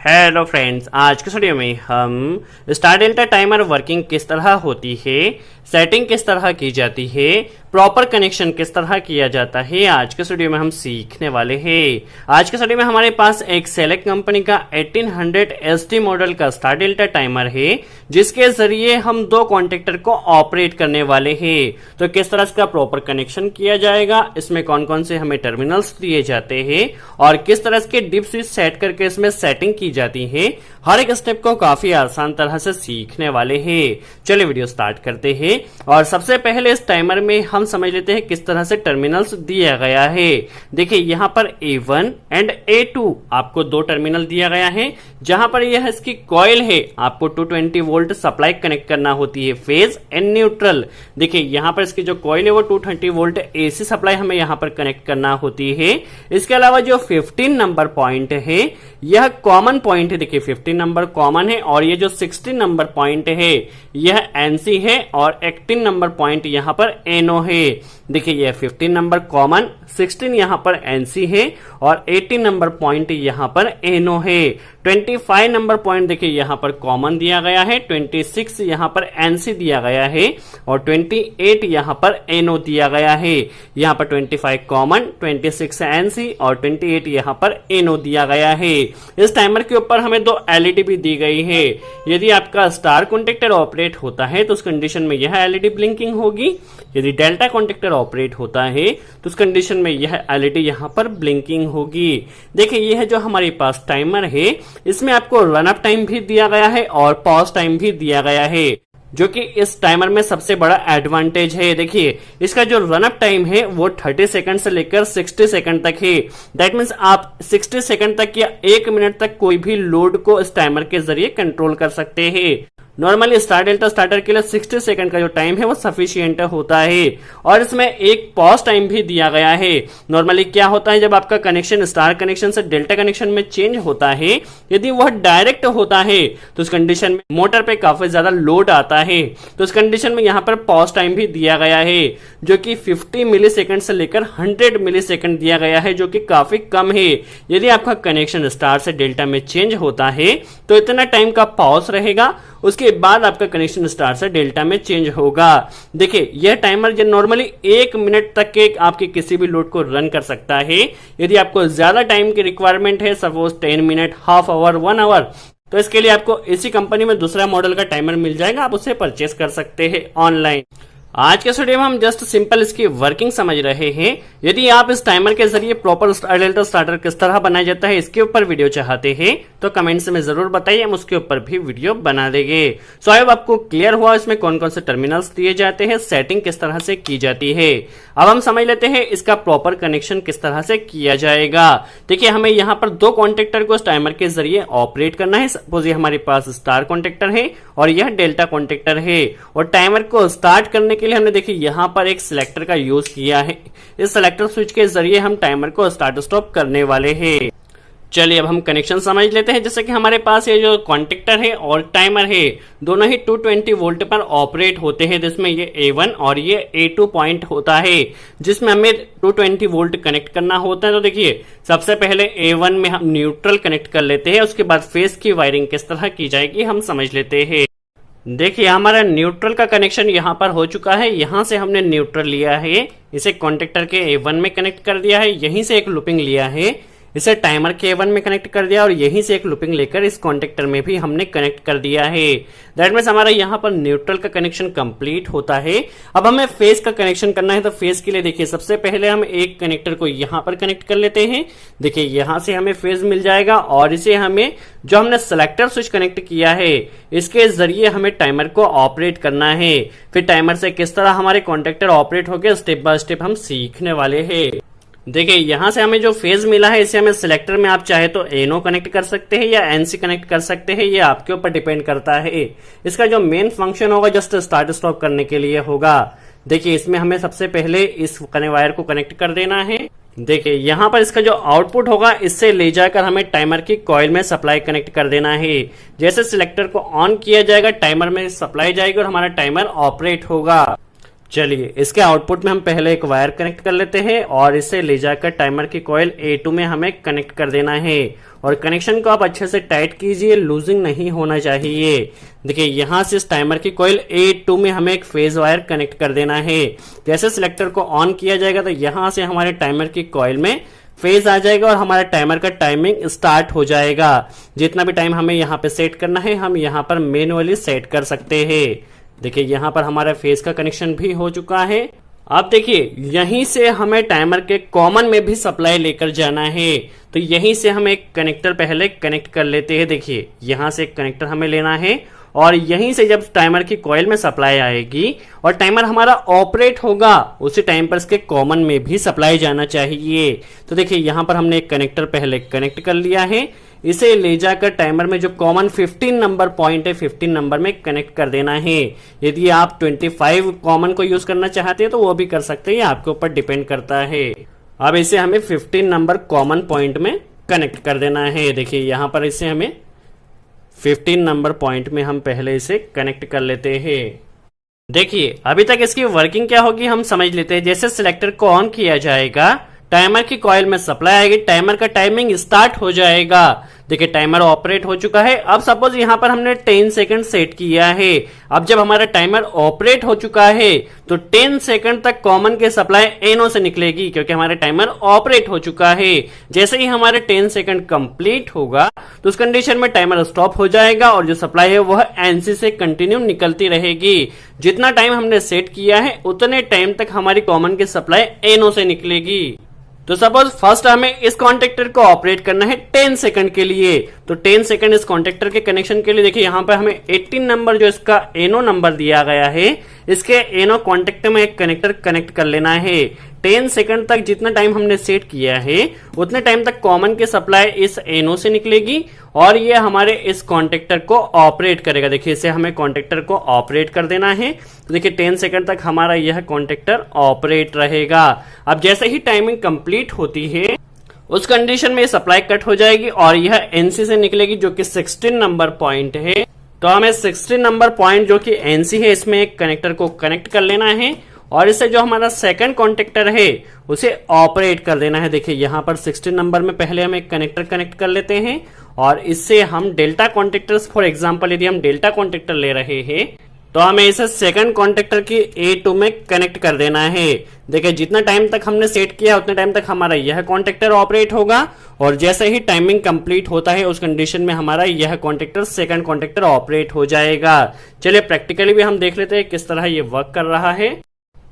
Hello friends, आज के video में हम स्टार डेल्टा टाइमर वर्किंग किस तरह होती है, सेटिंग किस तरह की जाती है, प्रॉपर कनेक्शन किस तरह किया जाता है, आज के वीडियो में हम सीखने वाले हैं। आज के वीडियो में हमारे पास एक सेलेक्ट कंपनी का 1800 एसटी मॉडल का स्टार डेल्टा टाइमर है, जिसके जरिए हम दो कॉन्टेक्टर को ऑपरेट करने वाले हैं। तो किस तरह इसका प्रॉपर कनेक्शन किया जाएगा, इसमें कौन कौन से हमें टर्मिनल्स दिए जाते हैं और किस तरह इसके डिप स्विच सेट करके इसमें सेटिंग की जाती है, हर एक स्टेप को काफी आसान तरह से सीखने वाले हैं। चलिए वीडियो स्टार्ट करते हैं। और सबसे पहले इस टाइमर में हम समझ लेते हैं किस तरह से टर्मिनल्स दिया गया है। देखिए यहाँ पर A1 एंड A2 आपको दो टर्मिनल दिया गया है। जहां पर यह इसकी कॉइल है, आपको 220 वोल्ट सप्लाई कनेक्ट करना होती है, फेज एंड न्यूट्रल। देखिए यहाँ पर इसकी जो कॉइल है वो 230 वोल्ट AC सप्लाई हमें यहाँ पर कनेक्ट करना होती है। इसके अलावा जो 15 नंबर पॉइंट है यह कॉमन पॉइंट है। देखिए 15 नंबर कॉमन है और ये जो 16 नंबर पॉइंट है यह NC है और 18 नंबर पॉइंट यहाँ पर NO है। देखिए यह 15 नंबर कॉमन, 16 यहाँ पर NC है और 18 नंबर पॉइंट यहाँ पर NO है। 25 नंबर पॉइंट देखिए यहाँ पर कॉमन दिया गया है, 26 यहाँ पर NC दिया गया है और 28 यहाँ पर NO दिया गया है। यहाँ पर 25 कॉमन, 26 NC और 28 यहाँ पर NO दिया गया है। इस टाइमर के ऊपर हमें दो LED भी दी गई है। यदि आपका स्टार कॉन्टेक्टर ऑपरेट होता है तो उस कंडीशन में यह LED ब्लिंकिंग होगी। यदि डेल्टा कॉन्टेक्टर ऑपरेट होता है तो उस कंडीशन में यह LED यहाँ पर ब्लिंकिंग होगी। देखिए यह जो हमारे पास टाइमर है इसमें आपको रन अप टाइम भी दिया गया है और पॉज टाइम भी दिया गया है, जो कि इस टाइमर में सबसे बड़ा एडवांटेज है। देखिए इसका जो रन अप टाइम है वो 30 सेकंड से लेकर 60 सेकंड तक है। दैट मीन्स आप 60 सेकंड तक या 1 मिनट तक कोई भी लोड को इस टाइमर के जरिए कंट्रोल कर सकते हैं। नॉर्मली स्टार डेल्टा स्टार्टर के लिए 60 सेकंड का जो टाइम है वो सफिशिएंट होता है और इसमें एक पॉज टाइम भी दिया गया है। नॉर्मली क्या होता है, जब आपका कनेक्शन स्टार कनेक्शन से डेल्टा कनेक्शन में चेंज होता है, यदि वह डायरेक्ट होता है तो उस कंडीशन में मोटर पे काफी ज्यादा लोड आता है। तो उस कंडीशन में यहाँ पर पॉज टाइम भी दिया गया है, जो कि 50 मिली सेकंड से लेकर 100 मिली सेकंड दिया गया है, जो कि काफी कम है। यदि आपका कनेक्शन स्टार से डेल्टा में चेंज होता है तो इतना टाइम का पॉज रहेगा, उसके बाद आपका कनेक्शन स्टार से डेल्टा में चेंज होगा। देखिए यह टाइमर जो नॉर्मली 1 मिनट तक के आपके किसी भी लोड को रन कर सकता है। यदि आपको ज्यादा टाइम की रिक्वायरमेंट है, suppose 10 minute, half hour, 1 hour, तो इसके लिए आपको इसी कंपनी में दूसरा मॉडल का टाइमर मिल जाएगा, आप उसे परचेस कर सकते हैं ऑनलाइन। आज के वीडियो में हम जस्ट सिंपल इसकी वर्किंग समझ रहे हैं। यदि आप इस टाइमर के जरिए प्रॉपर स्टार डेल्टा स्टार्टर किस तरह बनाया जाता है इसके ऊपर वीडियो चाहते हैं तो कमेंट्स में जरूर बताइए, हम उसके ऊपर भी वीडियो बना देंगे। सो आई होप आपको क्लियर हुआ इसमें कौन कौन से टर्मिनल्स दिए जाते हैं, सेटिंग किस तरह से की जाती है। अब हम समझ लेते हैं इसका प्रॉपर कनेक्शन किस तरह से किया जाएगा। देखिए हमें यहाँ पर दो कॉन्टेक्टर को इस टाइमर के जरिए ऑपरेट करना है। सपोज ये हमारे पास स्टार कॉन्टेक्टर है और यह डेल्टा कॉन्टेक्टर है और टाइमर को स्टार्ट करने के लिए हमने देखिए यहाँ पर एक सिलेक्टर का यूज किया है। इस सिलेक्टर स्विच के जरिए हम टाइमर को स्टार्ट स्टॉप करने वाले हैं। चलिए अब हम कनेक्शन समझ लेते हैं। जैसे कि हमारे पास ये जो कॉन्टेक्टर है और टाइमर है दोनों ही 220 वोल्ट पर ऑपरेट होते हैं, जिसमें ये A1 और ये A2 पॉइंट होता है, जिसमें हमें 220 वोल्ट कनेक्ट करना होता है। तो देखिए सबसे पहले A1 में हम न्यूट्रल कनेक्ट कर लेते हैं, उसके बाद फेस की वायरिंग किस तरह की जाएगी हम समझ लेते हैं। देखिए हमारा न्यूट्रल का कनेक्शन यहाँ पर हो चुका है। यहाँ से हमने न्यूट्रल लिया है, इसे कॉन्टेक्टर के A1 में कनेक्ट कर दिया है, यहीं से एक लूपिंग लिया है, इसे टाइमर के A1 में कनेक्ट कर दिया और यहीं से एक लूपिंग लेकर इस कॉन्टेक्टर में भी हमने कनेक्ट कर दिया है। दैट मीन्स हमारा यहाँ पर न्यूट्रल का कनेक्शन कंप्लीट होता है। अब हमें फेस का कनेक्शन करना है, तो फेस के लिए देखिए सबसे पहले हम एक कनेक्टर को यहाँ पर कनेक्ट कर लेते हैं। देखिए यहाँ से हमें फेस मिल जाएगा और इसे हमें जो हमने सेलेक्टर स्विच कनेक्ट किया है इसके जरिए हमें टाइमर को ऑपरेट करना है। फिर टाइमर से किस तरह हमारे कॉन्टेक्टर ऑपरेट हो गए स्टेप बाय स्टेप हम सीखने वाले हैं। देखिए यहाँ से हमें जो फेज मिला है इसे हमें सिलेक्टर में आप चाहे तो NO कनेक्ट कर सकते हैं या NC कनेक्ट कर सकते हैं, ये आपके ऊपर डिपेंड करता है। इसका जो मेन फंक्शन होगा जस्ट स्टार्ट स्टॉप करने के लिए होगा। देखिए इसमें हमें सबसे पहले इस वायर को कनेक्ट कर देना है। देखिए यहाँ पर इसका जो आउटपुट होगा इससे ले जाकर हमें टाइमर की कॉइल में सप्लाई कनेक्ट कर देना है। जैसे सिलेक्टर को ऑन किया जाएगा टाइमर में सप्लाई जाएगी और हमारा टाइमर ऑपरेट होगा। चलिए इसके आउटपुट में हम पहले एक वायर कनेक्ट कर लेते हैं और इसे ले जाकर टाइमर की कॉइल A2 में हमें कनेक्ट कर देना है। और कनेक्शन को आप अच्छे से टाइट कीजिए, लूजिंग नहीं होना चाहिए। देखिए यहाँ से इस टाइमर की कॉइल A2 में हमें एक फेज वायर कनेक्ट कर देना है। जैसे सिलेक्टर को ऑन किया जाएगा तो यहाँ से हमारे टाइमर की कॉइल में फेज आ जाएगा और हमारा टाइमर का टाइमिंग स्टार्ट हो जाएगा। जितना भी टाइम हमें यहाँ पे सेट करना है हम यहाँ पर मैन्युअली सेट कर सकते हैं। देखिए यहाँ पर हमारा फेज का कनेक्शन भी हो चुका है। अब देखिए यहीं से हमें टाइमर के कॉमन में भी सप्लाई लेकर जाना है, तो यहीं से हम एक कनेक्टर पहले कनेक्ट कर लेते हैं। देखिए यहाँ से एक कनेक्टर हमें लेना है और यहीं से जब टाइमर की कॉइल में सप्लाई आएगी और टाइमर हमारा ऑपरेट होगा उसी टाइम पर इसके कॉमन में भी सप्लाई जाना चाहिए। तो देखिए यहाँ पर हमने एक कनेक्टर पहले कनेक्ट कर लिया है। इसे ले जाकर टाइमर में जो कॉमन 15 नंबर पॉइंट है 15 नंबर में कनेक्ट कर देना है। यदि आप 25 कॉमन को यूज करना चाहते हैं तो वो भी कर सकते हैं, आपके ऊपर डिपेंड करता है। अब इसे हमें 15 नंबर कॉमन पॉइंट में कनेक्ट कर देना है। देखिए यहाँ पर इसे हमें 15 नंबर पॉइंट में हम पहले इसे कनेक्ट कर लेते हैं। देखिए अभी तक इसकी वर्किंग क्या होगी हम समझ लेते हैं। जैसे सिलेक्टर को ऑन किया जाएगा टाइमर की कॉइल में सप्लाई आएगी, टाइमर का टाइमिंग स्टार्ट हो जाएगा। देखिए टाइमर ऑपरेट हो चुका है। अब सपोज यहाँ पर हमने 10 सेकंड सेट किया है। अब जब हमारा टाइमर ऑपरेट हो चुका है तो 10 सेकंड तक कॉमन के सप्लाई एनो से निकलेगी क्योंकि हमारा टाइमर ऑपरेट हो चुका है। जैसे ही हमारे 10 सेकंड कंप्लीट होगा तो उस कंडीशन में टाइमर स्टॉप हो जाएगा और जो सप्लाई है वह एनसी से कंटिन्यू निकलती रहेगी। जितना टाइम हमने सेट किया है उतने टाइम तक हमारी कॉमन की सप्लाई एनो से निकलेगी। तो सपोज फर्स्ट हमें इस कॉन्टेक्टर को ऑपरेट करना है 10 सेकंड के लिए, तो 10 सेकंड इस कॉन्टेक्टर के कनेक्शन के लिए देखिए यहाँ पर हमें 18 नंबर जो इसका एनो नंबर दिया गया है इसके एनो कॉन्टेक्ट में एक कनेक्टर कनेक्ट कर लेना है। 10 सेकंड तक जितना टाइम हमने सेट किया है उतने टाइम तक कॉमन की सप्लाई इस एनो से निकलेगी और ये हमारे इस कॉन्टेक्टर को ऑपरेट करेगा। देखिए इसे हमें कॉन्टेक्टर को ऑपरेट कर देना है। तो देखिए 10 सेकंड तक हमारा यह कॉन्टेक्टर ऑपरेट रहेगा। अब जैसे ही टाइमिंग कंप्लीट होती है उस कंडीशन में सप्लाई कट हो जाएगी और यह एनसी से निकलेगी जो कि 16 नंबर पॉइंट है। तो हमें 16 नंबर पॉइंट जो कि एनसी है इसमें एक कनेक्टर को कनेक्ट कर लेना है और इससे जो हमारा सेकंड कॉन्टेक्टर है उसे ऑपरेट कर देना है। देखिए यहाँ पर 16 नंबर में पहले हम एक कनेक्टर कनेक्ट कर लेते हैं और इससे हम डेल्टा कॉन्टेक्टर्स फॉर एग्जांपल यदि हम डेल्टा कॉन्टेक्टर ले रहे हैं तो हमें इसे सेकंड कॉन्टेक्टर की A2 में कनेक्ट कर देना है। देखिए जितना टाइम तक हमने सेट किया उतने टाइम तक हमारा यह कॉन्टेक्टर ऑपरेट होगा और जैसे ही टाइमिंग कंप्लीट होता है उस कंडीशन में हमारा यह कॉन्टेक्टर सेकंड कॉन्टेक्टर ऑपरेट हो जाएगा। चलिए प्रैक्टिकली भी हम देख लेते हैं किस तरह ये वर्क कर रहा है।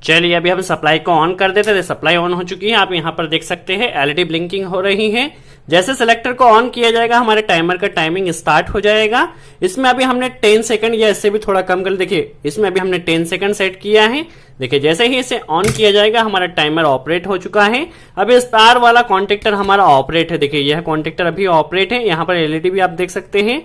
चलिए अभी हम सप्लाई को ऑन कर देते थे। सप्लाई ऑन हो चुकी है, आप यहाँ पर देख सकते हैं एलईडी ब्लिंकिंग हो रही है। जैसे सिलेक्टर को ऑन किया जाएगा हमारे टाइमर का टाइमिंग स्टार्ट हो जाएगा। इसमें अभी हमने 10 सेकंड या इससे भी थोड़ा कम कर, देखिए इसमें अभी हमने 10 सेकंड सेट किया है। देखिए जैसे ही इसे ऑन किया जाएगा हमारा टाइमर ऑपरेट हो चुका है। अभी स्टार वाला कॉन्टेक्टर हमारा ऑपरेट है। देखिए यह कॉन्टेक्टर अभी ऑपरेट है। यहाँ पर एलईडी भी आप देख सकते हैं।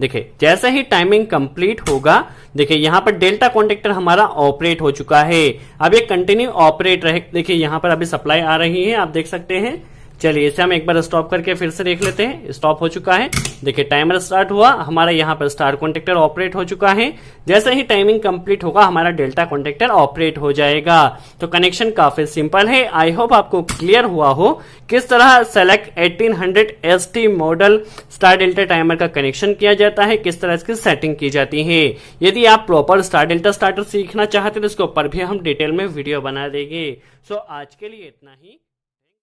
देखिए जैसे ही टाइमिंग कंप्लीट होगा देखिए यहाँ पर डेल्टा कॉन्टेक्टर हमारा ऑपरेट हो चुका है। अब ये कंटिन्यू ऑपरेट रहे। देखिए यहाँ पर अभी सप्लाई आ रही है, आप देख सकते हैं। चलिए इसे हम एक बार स्टॉप करके फिर से देख लेते हैं। स्टॉप हो चुका है। देखिए टाइमर स्टार्ट हुआ, हमारा यहाँ पर स्टार कॉन्टेक्टर ऑपरेट हो चुका है। जैसे ही टाइमिंग कंप्लीट होगा हमारा डेल्टा कॉन्टेक्टर ऑपरेट हो जाएगा। तो कनेक्शन काफी सिंपल है। आई होप आपको क्लियर हुआ हो किस तरह select 1800 ST model star delta timer का कनेक्शन किया जाता है, किस तरह इसकी सेटिंग की जाती है। यदि आप प्रॉपर स्टार डेल्टा स्टार्टर सीखना चाहते हैं तो इसके ऊपर भी हम डिटेल में वीडियो बना देंगे। सो आज के लिए इतना ही।